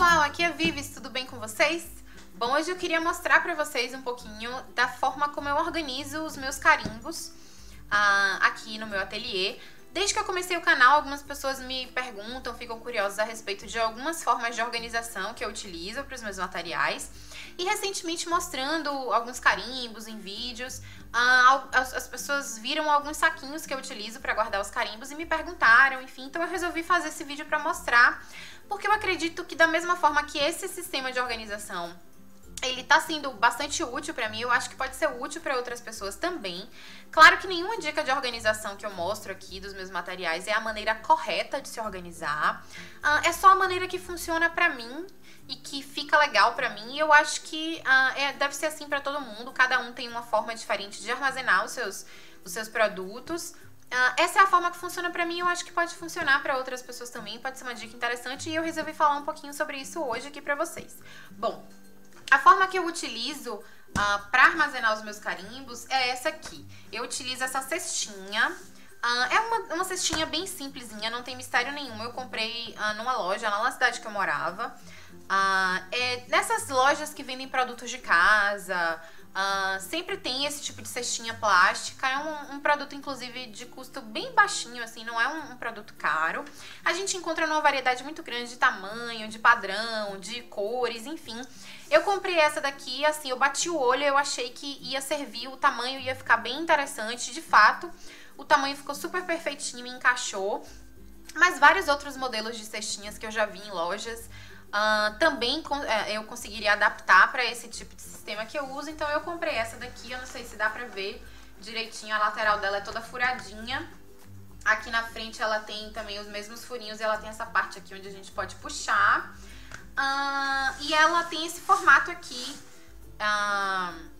pessoal, aqui é Vives, tudo bem com vocês? Bom, hoje eu queria mostrar pra vocês um pouquinho da forma como eu organizo os meus carimbos aqui no meu ateliê. Desde que eu comecei o canal, algumas pessoas me perguntam, ficam curiosas a respeito de algumas formas de organização que eu utilizo para os meus materiais. E recentemente mostrando alguns carimbos em vídeos, as pessoas viram alguns saquinhos que eu utilizo para guardar os carimbos e me perguntaram, enfim. Então eu resolvi fazer esse vídeo para mostrar, porque eu acredito que da mesma forma que esse sistema de organização ele tá sendo bastante útil pra mim, eu acho que pode ser útil pra outras pessoas também. Claro que nenhuma dica de organização que eu mostro aqui dos meus materiais é a maneira correta de se organizar. É só a maneira que funciona pra mim e que fica legal pra mim. E eu acho que deve ser assim pra todo mundo. Cada um tem uma forma diferente de armazenar os seus produtos. Essa é a forma que funciona pra mim, eu acho que pode funcionar pra outras pessoas também. Pode ser uma dica interessante e eu resolvi falar um pouquinho sobre isso hoje aqui pra vocês. Bom, a forma que eu utilizo para armazenar os meus carimbos é essa aqui. Eu utilizo essa cestinha. É uma cestinha bem simplesinha, não tem mistério nenhum. Eu comprei numa loja lá na cidade que eu morava. Nessas lojas que vendem produtos de casa, sempre tem esse tipo de cestinha plástica. É um produto, inclusive, de custo bem baixinho, assim, não é um produto caro. A gente encontra numa variedade muito grande de tamanho, de padrão, de cores, enfim. Eu comprei essa daqui, assim, eu bati o olho, eu achei que ia servir, o tamanho ia ficar bem interessante. De fato, o tamanho ficou super perfeitinho, me encaixou. Mas vários outros modelos de cestinhas que eu já vi em lojas também eu conseguiria adaptar para esse tipo de sistema que eu uso. Então eu comprei essa daqui, eu não sei se dá pra ver direitinho, a lateral dela é toda furadinha. Aqui na frente ela tem também os mesmos furinhos e ela tem essa parte aqui onde a gente pode puxar. E ela tem esse formato aqui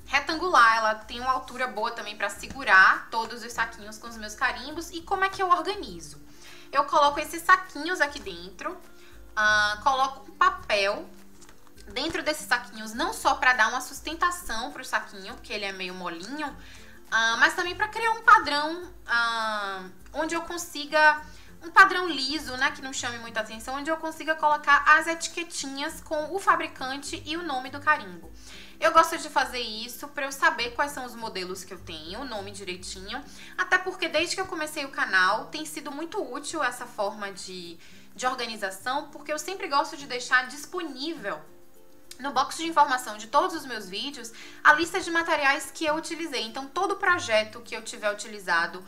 retangular, ela tem uma altura boa também para segurar todos os saquinhos com os meus carimbos. E como é que eu organizo? Eu coloco esses saquinhos aqui dentro, coloco um papel dentro desses saquinhos, não só para dar uma sustentação para o saquinho, porque ele é meio molinho, mas também para criar um padrão onde eu consiga... Um padrão liso, né, que não chame muita atenção, onde eu consiga colocar as etiquetinhas com o fabricante e o nome do carimbo. Eu gosto de fazer isso para eu saber quais são os modelos que eu tenho, o nome direitinho. Até porque desde que eu comecei o canal tem sido muito útil essa forma de organização, porque eu sempre gosto de deixar disponível no box de informação de todos os meus vídeos a lista de materiais que eu utilizei. Então todo projeto que eu tiver utilizado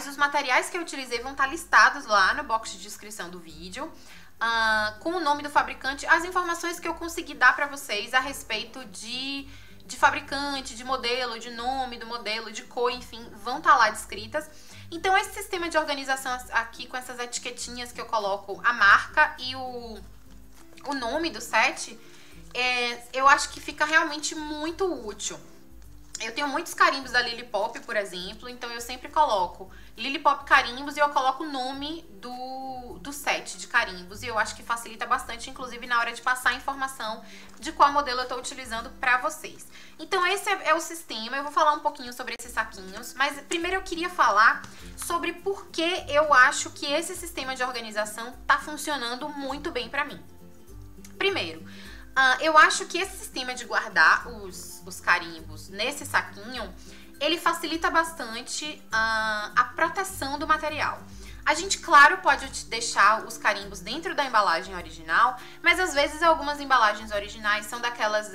os materiais que eu utilizei vão estar listados lá no box de descrição do vídeo, com o nome do fabricante, as informações que eu consegui dar pra vocês a respeito de fabricante, de modelo, de nome do modelo, de cor, enfim, vão estar lá descritas. Então esse sistema de organização aqui com essas etiquetinhas que eu coloco a marca e o nome do set, eu acho que fica realmente muito útil. Eu tenho muitos carimbos da Lily Pop, por exemplo, então eu sempre coloco Lily Pop carimbos e eu coloco o nome do set de carimbos. E eu acho que facilita bastante, inclusive na hora de passar a informação de qual modelo eu tô utilizando pra vocês. Então esse é o sistema, eu vou falar um pouquinho sobre esses saquinhos, mas primeiro eu queria falar sobre por que eu acho que esse sistema de organização tá funcionando muito bem pra mim. Primeiro, eu acho que esse sistema de guardar os carimbos nesse saquinho, ele facilita bastante a proteção do material. A gente, claro, pode deixar os carimbos dentro da embalagem original, mas às vezes algumas embalagens originais são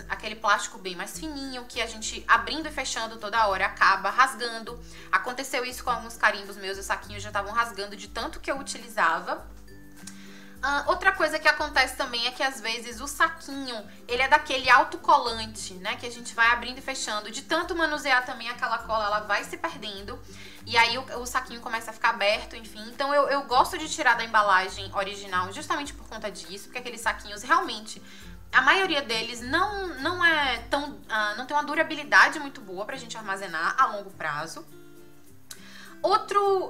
aquele plástico bem mais fininho, que a gente abrindo e fechando toda hora acaba rasgando. Aconteceu isso com alguns carimbos meus, os saquinhos já estavam rasgando de tanto que eu utilizava. Outra coisa que acontece também é que às vezes o saquinho, ele é daquele autocolante, né, que a gente vai abrindo e fechando. De tanto manusear também aquela cola, ela vai se perdendo e aí o saquinho começa a ficar aberto, enfim. Então eu gosto de tirar da embalagem original justamente por conta disso, porque aqueles saquinhos realmente, a maioria deles não tem uma durabilidade muito boa pra gente armazenar a longo prazo. Outro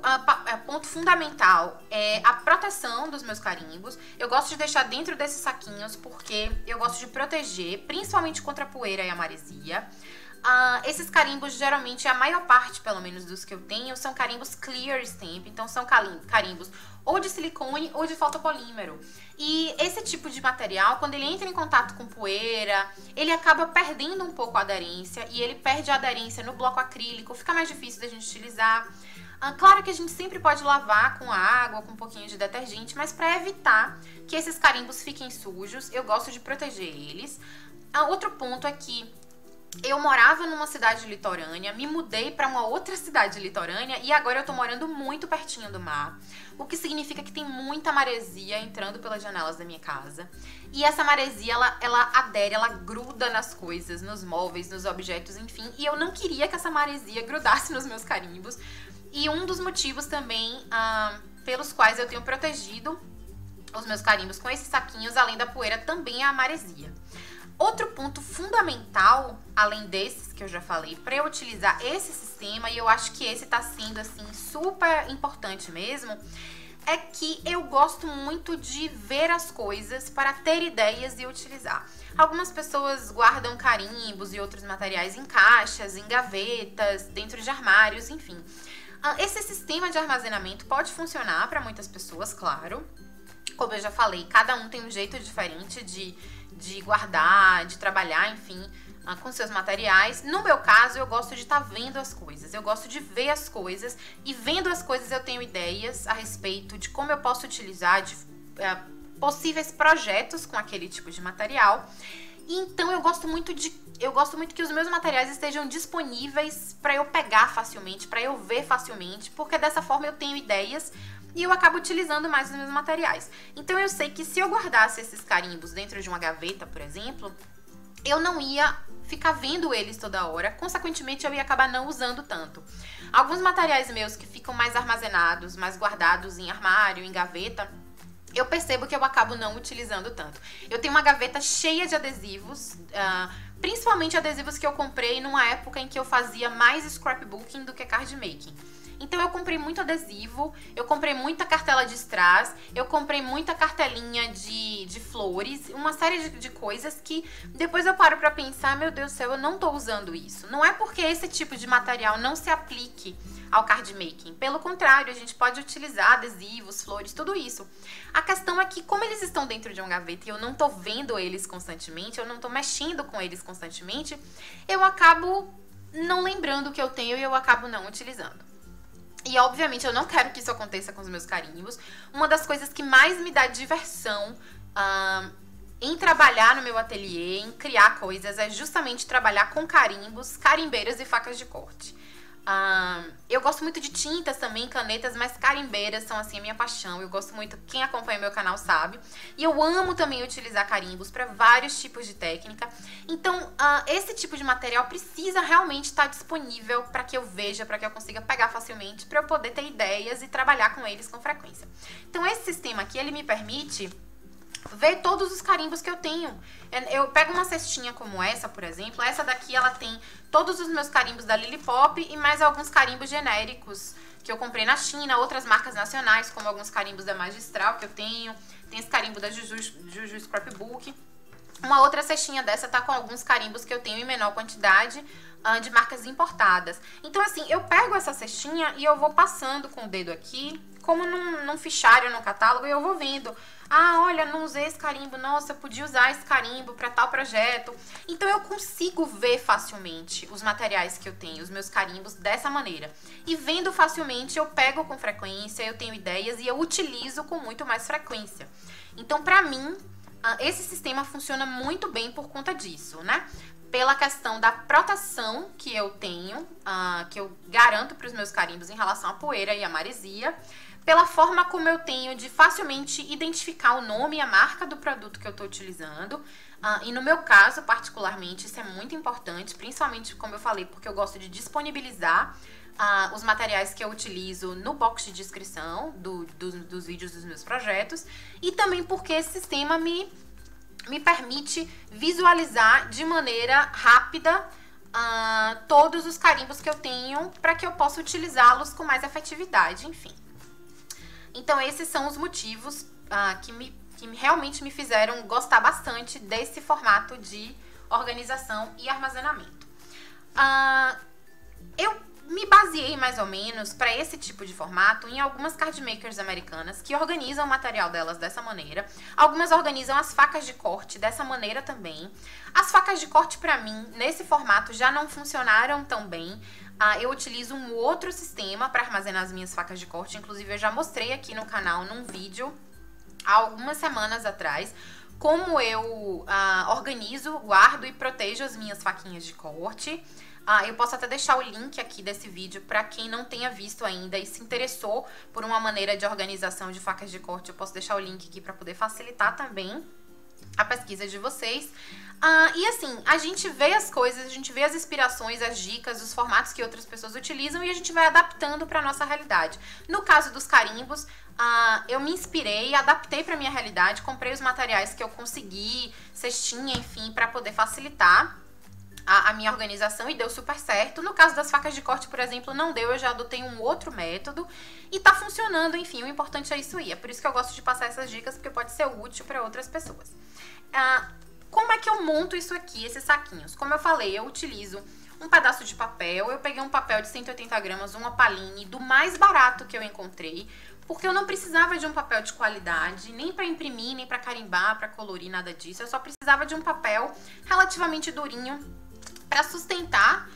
ponto fundamental é a proteção dos meus carimbos. Eu gosto de deixar dentro desses saquinhos porque eu gosto de proteger, principalmente contra a poeira e a maresia. Esses carimbos, geralmente, a maior parte, pelo menos, dos que eu tenho, são carimbos clear stamp. Então, são carimbos ou de silicone ou de fotopolímero. E esse tipo de material, quando ele entra em contato com poeira, ele acaba perdendo um pouco a aderência. E ele perde a aderência no bloco acrílico, fica mais difícil da gente utilizar. Claro que a gente sempre pode lavar com água, com um pouquinho de detergente, mas para evitar que esses carimbos fiquem sujos, eu gosto de proteger eles. Outro ponto é que eu morava numa cidade litorânea, me mudei para uma outra cidade litorânea e agora eu tô morando muito pertinho do mar, o que significa que tem muita maresia entrando pelas janelas da minha casa. E essa maresia, ela adere, ela gruda nas coisas, nos móveis, nos objetos, enfim, e eu não queria que essa maresia grudasse nos meus carimbos. E um dos motivos também pelos quais eu tenho protegido os meus carimbos com esses saquinhos, além da poeira, também é a maresia. Outro ponto fundamental, além desses que eu já falei, para eu utilizar esse sistema, e eu acho que esse tá sendo, assim, super importante mesmo, é que eu gosto muito de ver as coisas para ter ideias e utilizar. Algumas pessoas guardam carimbos e outros materiais em caixas, em gavetas, dentro de armários, enfim. Esse sistema de armazenamento pode funcionar para muitas pessoas, claro. Como eu já falei, cada um tem um jeito diferente de guardar, de trabalhar, enfim, com seus materiais. No meu caso, eu gosto de estar vendo as coisas. Eu gosto de ver as coisas e vendo as coisas eu tenho ideias a respeito de como eu posso utilizar, de possíveis projetos com aquele tipo de material. E então eu gosto muito que os meus materiais estejam disponíveis para eu pegar facilmente, para eu ver facilmente, porque dessa forma eu tenho ideias e eu acabo utilizando mais os meus materiais. Então eu sei que se eu guardasse esses carimbos dentro de uma gaveta, por exemplo, eu não ia ficar vendo eles toda hora, consequentemente eu ia acabar não usando tanto. Alguns materiais meus que ficam mais armazenados, mais guardados em armário, em gaveta, eu percebo que eu acabo não utilizando tanto. Eu tenho uma gaveta cheia de adesivos, principalmente adesivos que eu comprei numa época em que eu fazia mais scrapbooking do que card making. Então eu comprei muito adesivo, eu comprei muita cartela de strass, eu comprei muita cartelinha de flores, uma série de coisas que depois eu paro pra pensar, meu Deus do céu, eu não tô usando isso. Não é porque esse tipo de material não se aplique ao card making. Pelo contrário, a gente pode utilizar adesivos, flores, tudo isso. A questão é que como eles estão dentro de uma gaveta e eu não tô vendo eles constantemente, eu não tô mexendo com eles constantemente, eu acabo não lembrando o que eu tenho e eu acabo não utilizando. E obviamente eu não quero que isso aconteça com os meus carimbos. Uma das coisas que mais me dá diversão em trabalhar no meu ateliê, em criar coisas, é justamente trabalhar com carimbos, carimbeiras e facas de corte. Eu gosto muito de tintas também, canetas, mas carimbeiras são assim a minha paixão. Eu gosto muito, quem acompanha meu canal sabe. E eu amo também utilizar carimbos para vários tipos de técnica. Então, esse tipo de material precisa realmente estar disponível para que eu veja, para que eu consiga pegar facilmente, para eu poder ter ideias e trabalhar com eles com frequência. Então, esse sistema aqui, ele me permite ver todos os carimbos que eu tenho. Eu pego uma cestinha como essa, por exemplo. Essa daqui, ela tem todos os meus carimbos da Lily Pop e mais alguns carimbos genéricos que eu comprei na China, outras marcas nacionais, como alguns carimbos da Magistral que eu tenho. Tem esse carimbo da Juju Scrapbook. Uma outra cestinha dessa tá com alguns carimbos que eu tenho em menor quantidade, de marcas importadas. Então, assim, eu pego essa cestinha e eu vou passando com o dedo aqui, como num fichário, num catálogo, e eu vou vendo. Olha, não usei esse carimbo, nossa, eu podia usar esse carimbo para tal projeto. Então eu consigo ver facilmente os materiais que eu tenho, os meus carimbos, dessa maneira. E vendo facilmente, eu pego com frequência, eu tenho ideias e eu utilizo com muito mais frequência. Então, pra mim, esse sistema funciona muito bem por conta disso, né? Pela questão da proteção que eu tenho, que eu garanto para os meus carimbos em relação à poeira e à maresia, pela forma como eu tenho de facilmente identificar o nome e a marca do produto que eu estou utilizando. E no meu caso, particularmente, isso é muito importante, principalmente, como eu falei, porque eu gosto de disponibilizar os materiais que eu utilizo no box de descrição dos vídeos dos meus projetos, e também porque esse sistema me permite visualizar de maneira rápida todos os carimbos que eu tenho para que eu possa utilizá-los com mais efetividade, enfim. Então esses são os motivos que realmente me fizeram gostar bastante desse formato de organização e armazenamento. Eu me baseei mais ou menos para esse tipo de formato em algumas card makers americanas que organizam o material delas dessa maneira. Algumas organizam as facas de corte dessa maneira também. As facas de corte para mim, nesse formato, já não funcionaram tão bem. Eu utilizo um outro sistema para armazenar as minhas facas de corte. Inclusive eu já mostrei aqui no canal num vídeo há algumas semanas atrás como eu organizo, guardo e protejo as minhas faquinhas de corte. Eu posso até deixar o link aqui desse vídeo para quem não tenha visto ainda e se interessou por uma maneira de organização de facas de corte. Eu posso deixar o link aqui para poder facilitar também a pesquisa de vocês. E assim, a gente vê as coisas, a gente vê as inspirações, as dicas, os formatos que outras pessoas utilizam e a gente vai adaptando para nossa realidade. No caso dos carimbos, eu me inspirei, adaptei para minha realidade, comprei os materiais que eu consegui, cestinha, enfim, para poder facilitar a minha organização e deu super certo. No caso das facas de corte, por exemplo, não deu, eu já adotei um outro método e tá funcionando, enfim, o importante é isso aí. É por isso que eu gosto de passar essas dicas, porque pode ser útil para outras pessoas. Como é que eu monto isso aqui, esses saquinhos? Como eu falei, eu utilizo um pedaço de papel, eu peguei um papel de 180 gramas, uma Opaline, do mais barato que eu encontrei, porque eu não precisava de um papel de qualidade, nem para imprimir, nem para carimbar, para colorir, nada disso. Eu só precisava de um papel relativamente durinho para sustentar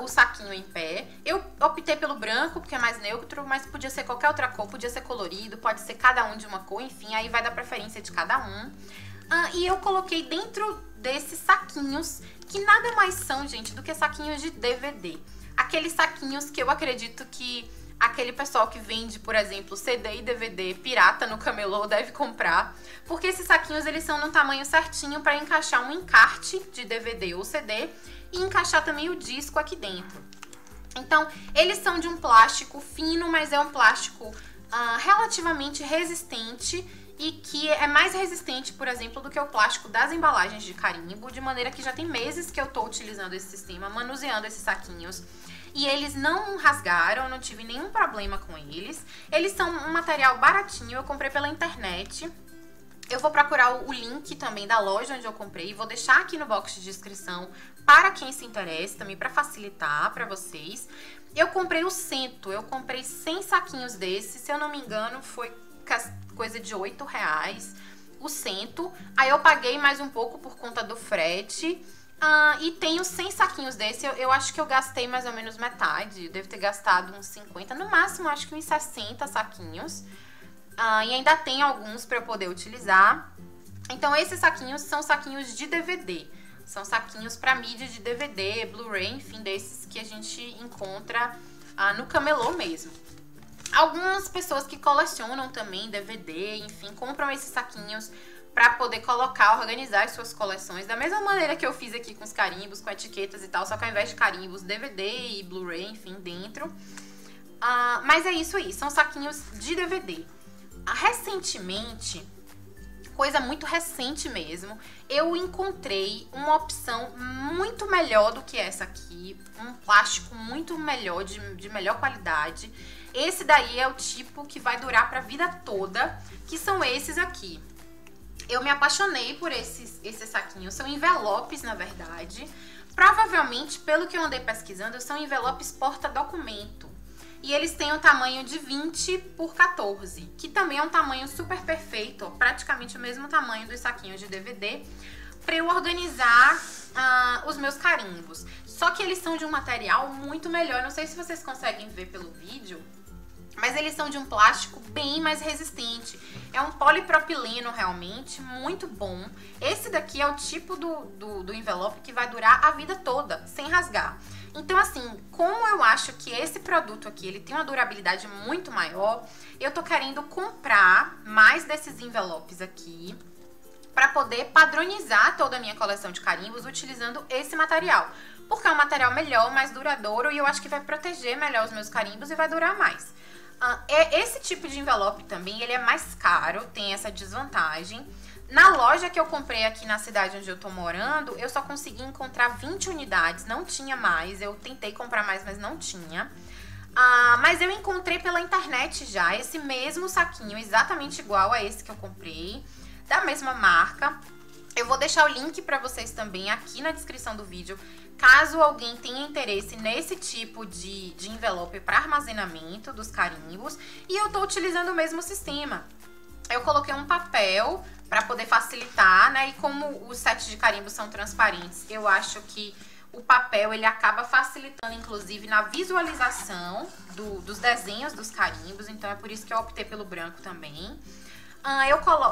o saquinho em pé. Eu optei pelo branco, porque é mais neutro, mas podia ser qualquer outra cor, podia ser colorido, pode ser cada um de uma cor, enfim, aí vai da preferência de cada um. E eu coloquei dentro desses saquinhos, que nada mais são, gente, do que saquinhos de DVD. Aqueles saquinhos que eu acredito que aquele pessoal que vende, por exemplo, CD e DVD pirata no camelô deve comprar, porque esses saquinhos eles são num tamanho certinho para encaixar um encarte de DVD ou CD e encaixar também o disco aqui dentro. Então, eles são de um plástico fino, mas é um plástico relativamente resistente e que é mais resistente, por exemplo, do que o plástico das embalagens de carimbo, de maneira que já tem meses que eu tô utilizando esse sistema, manuseando esses saquinhos. E eles não rasgaram, eu não tive nenhum problema com eles. Eles são um material baratinho, eu comprei pela internet. Eu vou procurar o link também da loja onde eu comprei, vou deixar aqui no box de descrição para quem se interessa, também para facilitar para vocês. Eu comprei o cento, eu comprei 100 saquinhos desses, se eu não me engano foi coisa de R$8 o cento. Aí eu paguei mais um pouco por conta do frete. E tenho 100 saquinhos desse, eu acho que eu gastei mais ou menos metade, eu devo ter gastado uns 50, no máximo acho que uns 60 saquinhos. E ainda tem alguns para eu poder utilizar. Então esses saquinhos são saquinhos de DVD, são saquinhos para mídia de DVD, Blu-ray, enfim, desses que a gente encontra no camelô mesmo. Algumas pessoas que colecionam também DVD, enfim, compram esses saquinhos para poder colocar, organizar as suas coleções, da mesma maneira que eu fiz aqui com os carimbos, com etiquetas e tal, só que ao invés de carimbos, DVD e Blu-ray, enfim, dentro. Mas é isso aí, são saquinhos de DVD. Recentemente, coisa muito recente mesmo, eu encontrei uma opção muito melhor do que essa aqui, um plástico muito melhor, de melhor qualidade. Esse daí é o tipo que vai durar para a vida toda, que são esses aqui. Eu me apaixonei por esses saquinhos, são envelopes na verdade. Provavelmente, pelo que eu andei pesquisando, são envelopes porta-documento. E eles têm o tamanho de 20 por 14, que também é um tamanho super perfeito, ó, praticamente o mesmo tamanho dos saquinhos de DVD, para eu organizar os meus carimbos. Só que eles são de um material muito melhor, não sei se vocês conseguem ver pelo vídeo, mas eles são de um plástico bem mais resistente. É um polipropileno realmente muito bom. Esse daqui é o tipo do envelope que vai durar a vida toda, sem rasgar. Então assim, como eu acho que esse produto aqui, ele tem uma durabilidade muito maior, eu tô querendo comprar mais desses envelopes aqui, para poder padronizar toda a minha coleção de carimbos utilizando esse material. Porque é um material melhor, mais duradouro e eu acho que vai proteger melhor os meus carimbos e vai durar mais. Esse tipo de envelope também, ele é mais caro, tem essa desvantagem. Na loja que eu comprei aqui na cidade onde eu tô morando, eu só consegui encontrar 20 unidades, não tinha mais. Eu tentei comprar mais, mas não tinha. Mas eu encontrei pela internet já esse mesmo saquinho, exatamente igual a esse que eu comprei, da mesma marca. Eu vou deixar o link pra vocês também aqui na descrição do vídeo, caso alguém tenha interesse nesse tipo de envelope para armazenamento dos carimbos. E eu tô utilizando o mesmo sistema. Eu coloquei um papel para poder facilitar, né? E como os sets de carimbos são transparentes, eu acho que o papel ele acaba facilitando, inclusive, na visualização dos desenhos dos carimbos. Então é por isso que eu optei pelo branco também.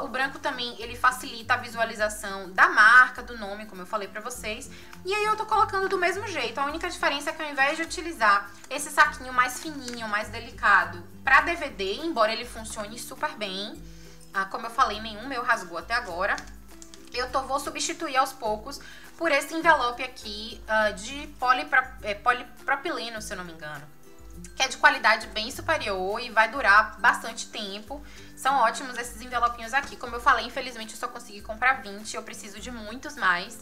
O branco também, ele facilita a visualização da marca, do nome, como eu falei pra vocês. E aí eu tô colocando do mesmo jeito. A única diferença é que ao invés de utilizar esse saquinho mais fininho, mais delicado pra DVD, embora ele funcione super bem, como eu falei, nenhum meu rasgou até agora, vou substituir aos poucos por esse envelope aqui de polipropileno, se eu não me engano, que é de qualidade bem superior e vai durar bastante tempo. São ótimos esses envelopinhos aqui. Como eu falei, infelizmente eu só consegui comprar 20, eu preciso de muitos mais.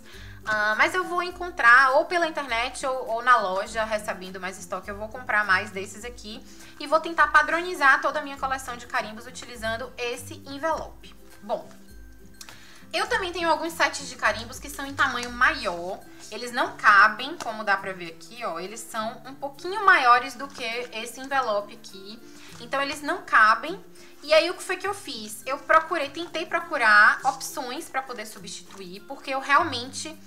Mas eu vou encontrar ou pela internet ou na loja, recebendo mais estoque, eu vou comprar mais desses aqui. E vou tentar padronizar toda a minha coleção de carimbos utilizando esse envelope. Bom, eu também tenho alguns sets de carimbos que são em tamanho maior. Eles não cabem, como dá pra ver aqui, ó. Eles são um pouquinho maiores do que esse envelope aqui. Então, eles não cabem. E aí, o que foi que eu fiz? Eu tentei procurar opções pra poder substituir, porque eu realmente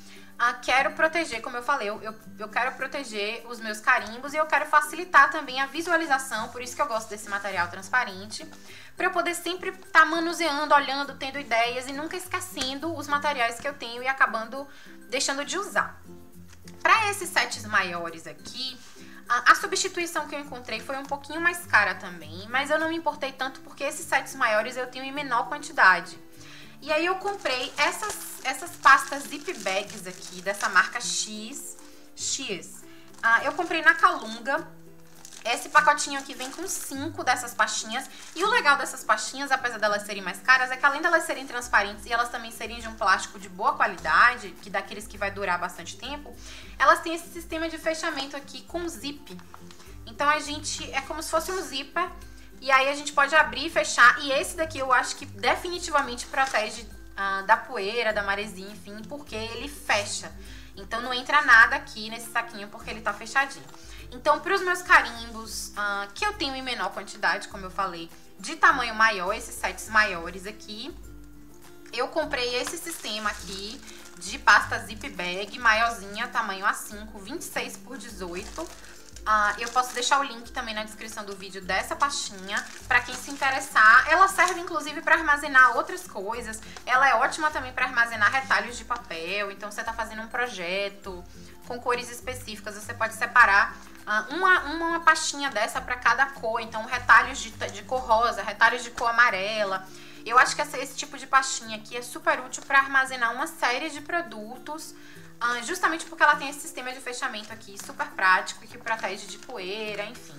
quero proteger, como eu falei, eu quero proteger os meus carimbos e eu quero facilitar também a visualização, por isso que eu gosto desse material transparente, pra eu poder sempre estar manuseando, olhando, tendo ideias e nunca esquecendo os materiais que eu tenho e acabando deixando de usar. Pra esses sets maiores aqui, a substituição que eu encontrei foi um pouquinho mais cara também, mas eu não me importei tanto porque esses sets maiores eu tenho em menor quantidade. E aí eu comprei essas pastas zip bags aqui, dessa marca X. Eu comprei na Calunga. Esse pacotinho aqui vem com 5 dessas pastinhas. E o legal dessas pastinhas, apesar delas serem mais caras, é que além delas serem transparentes e elas também serem de um plástico de boa qualidade, que daqueles que vai durar bastante tempo, elas têm esse sistema de fechamento aqui com zip. Então é como se fosse um zíper. E aí a gente pode abrir e fechar. E esse daqui eu acho que definitivamente protege da poeira, da maresia, enfim, porque ele fecha. Então não entra nada aqui nesse saquinho porque ele tá fechadinho. Então, para os meus carimbos, que eu tenho em menor quantidade, como eu falei, de tamanho maior, esses sets maiores aqui, eu comprei esse sistema aqui de pasta zip bag, maiorzinha, tamanho A5, 26 por 18. Eu posso deixar o link também na descrição do vídeo dessa pastinha, pra quem se interessar. Ela serve inclusive pra armazenar outras coisas. Ela é ótima também pra armazenar retalhos de papel. Então você tá fazendo um projeto com cores específicas, você pode separar uma pastinha dessa pra cada cor. Então retalhos de cor rosa, retalhos de cor amarela. Eu acho que esse tipo de pastinha aqui é super útil pra armazenar uma série de produtos, justamente porque ela tem esse sistema de fechamento aqui super prático e que protege de poeira, enfim.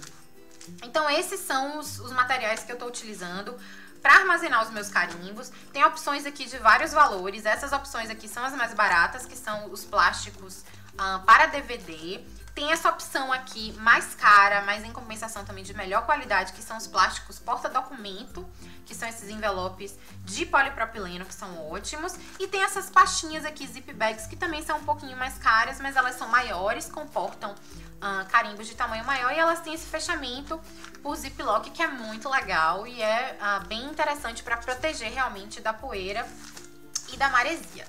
Então esses são os materiais que eu tô utilizando para armazenar os meus carimbos. Tem opções aqui de vários valores. Essas opções aqui são as mais baratas, que são os plásticos para DVD. Tem essa opção aqui mais cara, mas em compensação também de melhor qualidade, que são os plásticos porta-documento, que são esses envelopes de polipropileno, que são ótimos. E tem essas pastinhas aqui, zip bags, que também são um pouquinho mais caras, mas elas são maiores, comportam carimbos de tamanho maior e elas têm esse fechamento por ziplock, que é muito legal e é bem interessante para proteger realmente da poeira e da maresia.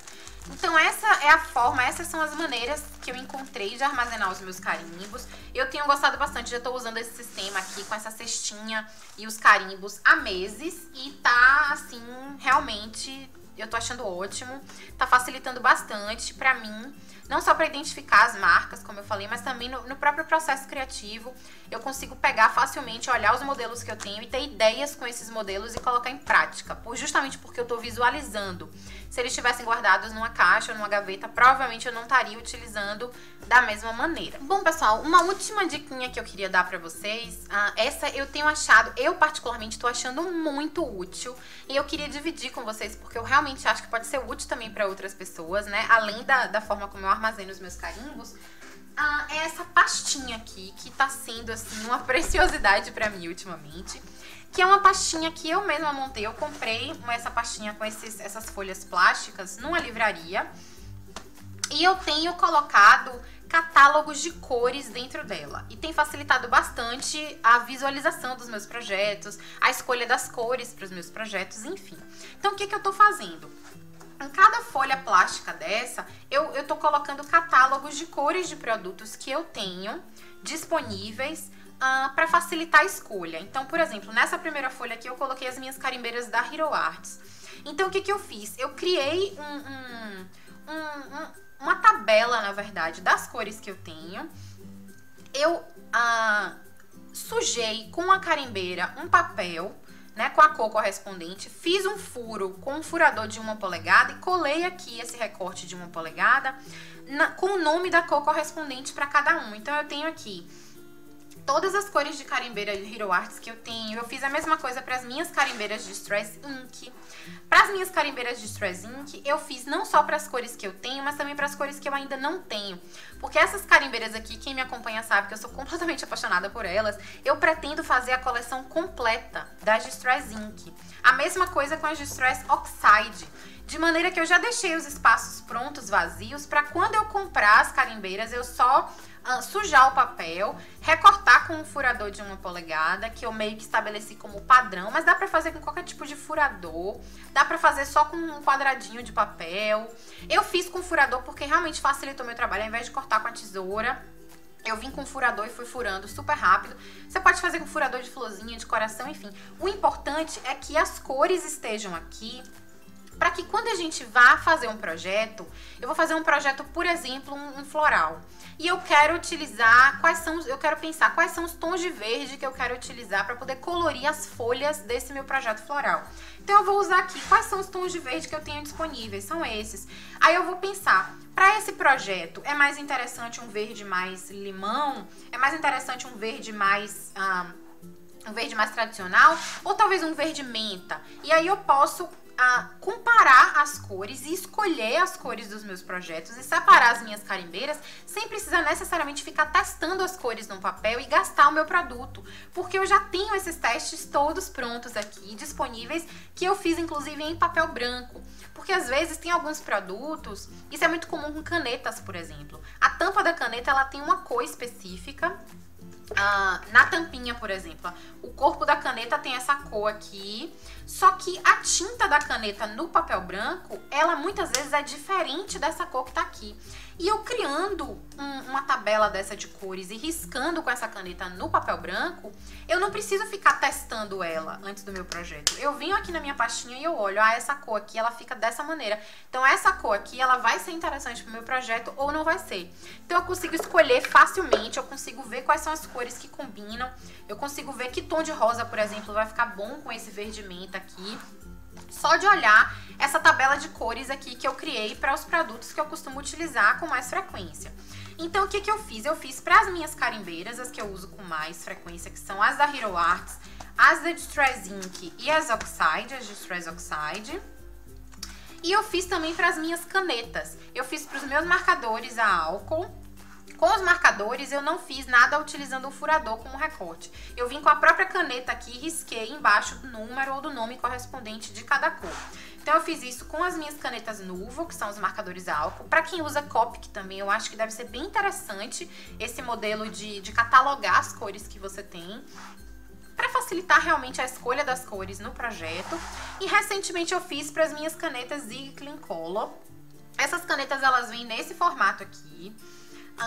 Então essa é a forma, essas são as maneiras que eu encontrei de armazenar os meus carimbos. Eu tenho gostado bastante, já tô usando esse sistema aqui com essa cestinha e os carimbos há meses. E tá, assim, realmente, eu tô achando ótimo. Tá facilitando bastante pra mim, não só pra identificar as marcas, como eu falei, mas também no próprio processo criativo. Eu consigo pegar facilmente, olhar os modelos que eu tenho e ter ideias com esses modelos e colocar em prática. Justamente porque eu tô visualizando. Se eles estivessem guardados numa caixa ou numa gaveta, provavelmente eu não estaria utilizando da mesma maneira. Bom, pessoal, uma última diquinha que eu queria dar pra vocês. Essa eu tenho achado, eu particularmente tô achando muito útil. E eu queria dividir com vocês, porque eu realmente acho que pode ser útil também pra outras pessoas, né? Além da forma como eu armazeno os meus carimbos. É essa pastinha aqui, que tá sendo, assim, uma preciosidade pra mim ultimamente. que é uma pastinha que eu mesma montei. Eu comprei essa pastinha com essas folhas plásticas numa livraria. E eu tenho colocado catálogos de cores dentro dela. E tem facilitado bastante a visualização dos meus projetos, a escolha das cores para os meus projetos, enfim. Então, o que eu tô fazendo? Em cada folha plástica dessa, eu tô colocando catálogos de cores de produtos que eu tenho disponíveis para facilitar a escolha. Então, por exemplo, nessa primeira folha aqui eu coloquei as minhas carimbeiras da Hero Arts. Então, o que eu fiz? Eu criei uma tabela, na verdade, das cores que eu tenho. Eu sujei com a carimbeira um papel, né, com a cor correspondente, fiz um furo com um furador de 1 polegada e colei aqui esse recorte de 1 polegada com o nome da cor correspondente para cada um. Então, eu tenho aqui todas as cores de carimbeira de Hero Arts que eu tenho. Eu fiz a mesma coisa para as minhas carimbeiras de Stress Ink. Para as minhas carimbeiras de Stress Ink, eu fiz não só para as cores que eu tenho, mas também para as cores que eu ainda não tenho. Porque essas carimbeiras aqui, quem me acompanha sabe que eu sou completamente apaixonada por elas. Eu pretendo fazer a coleção completa das Stress Ink. A mesma coisa com as Stress Oxide. De maneira que eu já deixei os espaços prontos, vazios, para quando eu comprar as carimbeiras, eu só sujar o papel, recortar com um furador de 1 polegada, que eu meio que estabeleci como padrão, mas dá pra fazer com qualquer tipo de furador, dá pra fazer só com um quadradinho de papel. Eu fiz com furador porque realmente facilitou meu trabalho, ao invés de cortar com a tesoura. Eu vim com furador e fui furando super rápido. Você pode fazer com furador de florzinha, de coração, enfim. O importante é que as cores estejam aqui, para que quando a gente vá fazer um projeto, eu vou fazer um projeto, por exemplo, um floral. E eu quero utilizar eu quero pensar quais são os tons de verde que eu quero utilizar para poder colorir as folhas desse meu projeto floral. Então eu vou usar aqui quais são os tons de verde que eu tenho disponíveis, são esses. Aí eu vou pensar, para esse projeto é mais interessante um verde mais limão? É mais interessante um verde mais tradicional? Ou talvez um verde menta? E aí eu posso comparar as cores e escolher as cores dos meus projetos e separar as minhas carimbeiras sem precisar necessariamente ficar testando as cores no papel e gastar o meu produto, porque eu já tenho esses testes todos prontos aqui, disponíveis, que eu fiz inclusive em papel branco, porque às vezes tem alguns produtos, isso é muito comum com canetas, por exemplo, a tampa da caneta ela tem uma cor específica. Na tampinha, por exemplo, o corpo da caneta tem essa cor aqui, só que a tinta da caneta no papel branco, ela muitas vezes é diferente dessa cor que tá aqui. E eu criando uma tabela dessa de cores e riscando com essa caneta no papel branco, eu não preciso ficar testando ela antes do meu projeto. Eu venho aqui na minha pastinha e eu olho, essa cor aqui, ela fica dessa maneira. Então essa cor aqui, ela vai ser interessante pro meu projeto ou não vai ser. Então eu consigo escolher facilmente, eu consigo ver quais são as cores que combinam, eu consigo ver que tom de rosa, por exemplo, vai ficar bom com esse verde menta aqui. Só de olhar essa tabela de cores aqui que eu criei para os produtos que eu costumo utilizar com mais frequência. Então, o que eu fiz? Eu fiz para as minhas carimbeiras, as que eu uso com mais frequência, que são as da Hero Arts, as da Distress Ink e as Oxide, as Distress Oxide. E eu fiz também para as minhas canetas. Eu fiz para os meus marcadores a álcool. Com os marcadores, eu não fiz nada utilizando o furador como recorte. Eu vim com a própria caneta aqui e risquei embaixo do número ou do nome correspondente de cada cor. Então, eu fiz isso com as minhas canetas Nuvo, que são os marcadores a álcool. Para quem usa Copic também, eu acho que deve ser bem interessante esse modelo de catalogar as cores que você tem, para facilitar realmente a escolha das cores no projeto. E recentemente eu fiz para as minhas canetas Zig Clean Color. Essas canetas, elas vêm nesse formato aqui.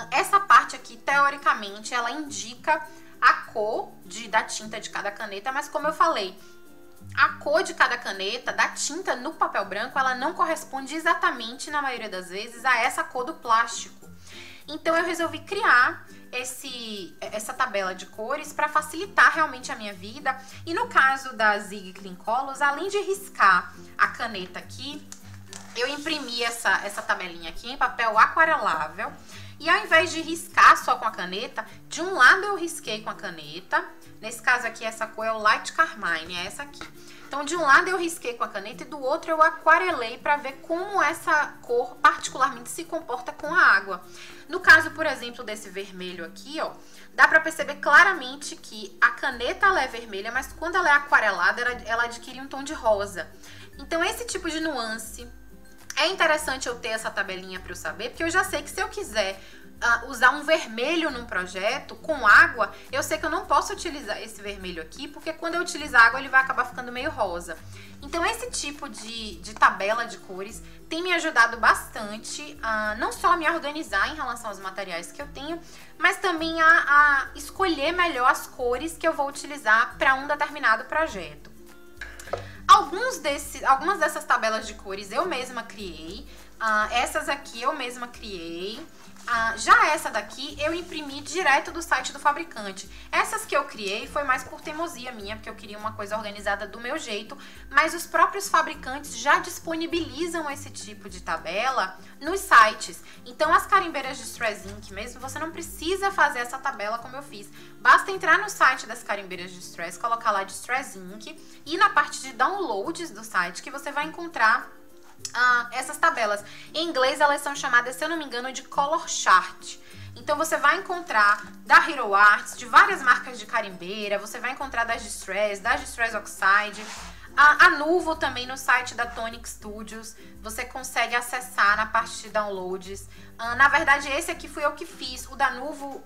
Essa parte aqui, teoricamente, ela indica a cor da tinta de cada caneta, mas como eu falei, a cor de cada caneta, da tinta no papel branco, ela não corresponde exatamente, na maioria das vezes, a essa cor do plástico. Então eu resolvi criar essa tabela de cores para facilitar realmente a minha vida. E no caso da Zig Clean Colors, além de riscar a caneta aqui, eu imprimi essa tabelinha aqui em papel aquarelável. E ao invés de riscar só com a caneta, de um lado eu risquei com a caneta. Nesse caso aqui, essa cor é o Light Carmine, é essa aqui. Então, de um lado eu risquei com a caneta e do outro eu aquarelei para ver como essa cor particularmente se comporta com a água. No caso, por exemplo, desse vermelho aqui, ó, dá para perceber claramente que a caneta ela é vermelha, mas quando ela é aquarelada, ela adquire um tom de rosa. Então, esse tipo de nuance é interessante eu ter essa tabelinha para eu saber, porque eu já sei que se eu quiser usar um vermelho num projeto com água, eu sei que eu não posso utilizar esse vermelho aqui, porque quando eu utilizar água ele vai acabar ficando meio rosa. Então esse tipo de tabela de cores tem me ajudado bastante, não só a me organizar em relação aos materiais que eu tenho, mas também a escolher melhor as cores que eu vou utilizar para um determinado projeto. Algumas dessas tabelas de cores eu mesma criei, essas aqui eu mesma criei. Já essa daqui eu imprimi direto do site do fabricante. Essas que eu criei foi mais por teimosia minha, porque eu queria uma coisa organizada do meu jeito, mas os próprios fabricantes já disponibilizam esse tipo de tabela nos sites. Então as carimbeiras de Stress Ink mesmo, você não precisa fazer essa tabela como eu fiz. Basta entrar no site das carimbeiras de Stress, colocar lá de Stress Ink e na parte de downloads do site que você vai encontrar essas tabelas. Em inglês elas são chamadas, se eu não me engano, de color chart. Então você vai encontrar da Hero Arts, de várias marcas de carimbeira, você vai encontrar das Distress Oxide, a Nuvo também no site da Tonic Studios, você consegue acessar na parte de downloads. Na verdade esse aqui fui eu que fiz, o da Nuvo,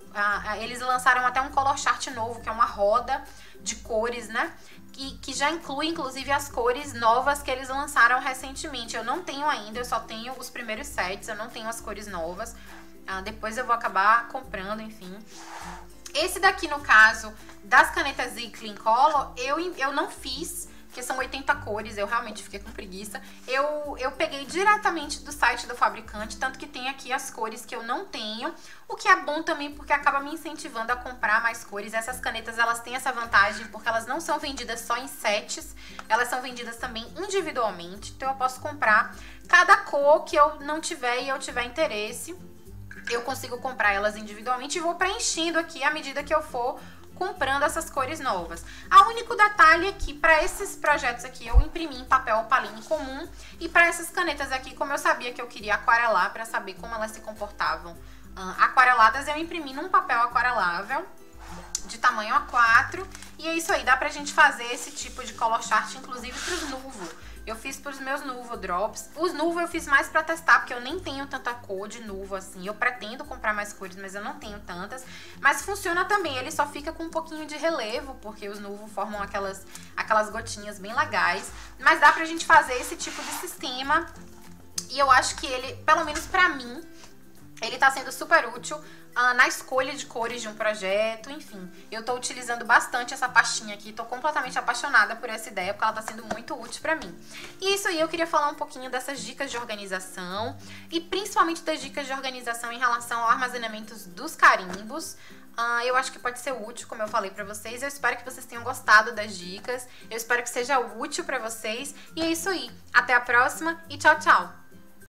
eles lançaram até um color chart novo, que é uma roda de cores, né? Que já inclui, inclusive, as cores novas que eles lançaram recentemente. Eu não tenho ainda, eu só tenho os primeiros sets, eu não tenho as cores novas. Depois eu vou acabar comprando, enfim. Esse daqui, no caso, das canetas Clean Color, eu não fiz, porque são 80 cores, eu realmente fiquei com preguiça. Eu peguei diretamente do site do fabricante, tanto que tem aqui as cores que eu não tenho, o que é bom também porque acaba me incentivando a comprar mais cores. Essas canetas, elas têm essa vantagem porque elas não são vendidas só em sets, elas são vendidas também individualmente, então eu posso comprar cada cor que eu não tiver e eu tiver interesse, eu consigo comprar elas individualmente e vou preenchendo aqui à medida que eu for comprando essas cores novas. O único detalhe é que para esses projetos aqui eu imprimi em papel opaline comum e para essas canetas aqui, como eu sabia que eu queria aquarelar para saber como elas se comportavam aquareladas, eu imprimi num papel aquarelável de tamanho A4 e é isso aí, dá pra gente fazer esse tipo de color chart inclusive pros Nuvo. Eu fiz para os meus Nuvo Drops. Os Nuvo eu fiz mais para testar, porque eu nem tenho tanta cor de Nuvo assim. Eu pretendo comprar mais cores, mas eu não tenho tantas. Mas funciona também, ele só fica com um pouquinho de relevo, porque os Nuvo formam aquelas gotinhas bem legais. Mas dá pra gente fazer esse tipo de sistema. E eu acho que ele, pelo menos pra mim, ele tá sendo super útil na escolha de cores de um projeto, enfim. Eu tô utilizando bastante essa pastinha aqui, tô completamente apaixonada por essa ideia, porque ela tá sendo muito útil pra mim. E isso aí, eu queria falar um pouquinho dessas dicas de organização, e principalmente das dicas de organização em relação ao armazenamento dos carimbos. Eu acho que pode ser útil, como eu falei pra vocês. Eu espero que vocês tenham gostado das dicas, eu espero que seja útil pra vocês. E é isso aí, até a próxima e tchau, tchau!